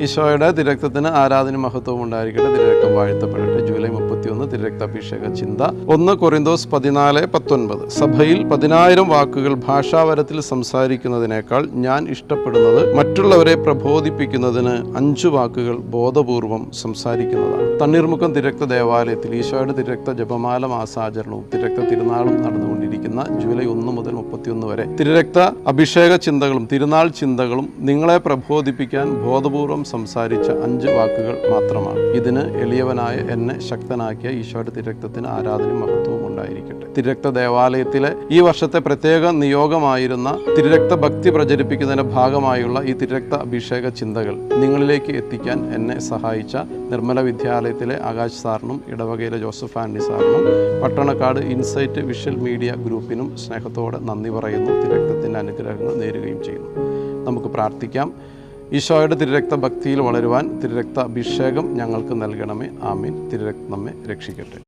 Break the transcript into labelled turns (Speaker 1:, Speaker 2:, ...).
Speaker 1: ഈശോയുടെ തിരുരക്തത്തിന് ആരാധന മഹത്വവും ഉണ്ടായിരിക്കട്ടെ. തിരുരക്തം വാഴ്ത്തപ്പെടട്ടെ. ജൂലൈ 31 തിരുരക്താഭിഷേക ചിന്ത. 1 കൊറിന്തോസ് 14:19. സഭയിൽ 10,000 വാക്കുകൾ ഭാഷാവരത്തിൽ സംസാരിക്കുന്നതിനേക്കാൾ ഞാൻ ഇഷ്ടപ്പെടുന്നത് മറ്റുള്ളവരെ പ്രബോധിപ്പിക്കുന്നതിന് 5 വാക്കുകൾ ബോധപൂർവം സംസാരിക്കുന്നതാണ്. തണ്ണീർമുക്കം തിരുരക്ത ദേവാലയത്തിൽ ഈശോയുടെ തിരുരക്ത ജപമാല മാസാചരണവും തിരുരക്ത തിരുനാളും നടന്നുകൊണ്ടിരിക്കുന്ന ജൂലൈ 1 മുതൽ 31 വരെ തിരുരക്ത അഭിഷേക ചിന്തകളും തിരുനാൾ ചിന്തകളും നിങ്ങളെ പ്രബോധിപ്പിക്കാൻ ബോധപൂർവം സംസാരിച്ച 5 വാക്കുകൾ മാത്രമാണ്. ഇതിന് എളിയവനായ എന്നെ ശക്തനാക്കിയ ഈശോയുടെ തിരുരക്തത്തിന് ആരാധനയും മഹത്വവും ഉണ്ടായിരിക്കട്ടെ. തിരുരക്ത ദേവാലയത്തിലെ ഈ വർഷത്തെ പ്രത്യേക നിയോഗമായിരുന്ന തിരുരക്ത ഭക്തി പ്രചരിപ്പിക്കുന്നതിന്റെ ഭാഗമായുള്ള ഈ തിരുരക്ത അഭിഷേക ചിന്തകൾ നിങ്ങളിലേക്ക് എത്തിക്കാൻ എന്നെ സഹായിച്ച നിർമ്മല വിദ്യാലയത്തിലെ ആകാശ് സാറിനും ഇടവകയിലെ ജോസഫ് ആൻഡി സാറിനും പട്ടണക്കാട് ഇൻസൈറ്റ് വിഷ്വൽ മീഡിയ ഗ്രൂപ്പിനും സ്നേഹത്തോടെ നന്ദി പറയുന്നു. തിരുരക്തത്തിൻ്റെ അനുഗ്രഹങ്ങൾ നേരുകയും ചെയ്യുന്നു. നമുക്ക് പ്രാർത്ഥിക്കാം. ഈശോയുടെ തിരുരക്ത ഭക്തിയിൽ വളരുവാൻ തിരുരക്ത അഭിഷേകം ഞങ്ങൾക്ക് നൽകണമേ. ആമീൻ. തിരുരക്തം നമ്മെ രക്ഷിക്കട്ടെ.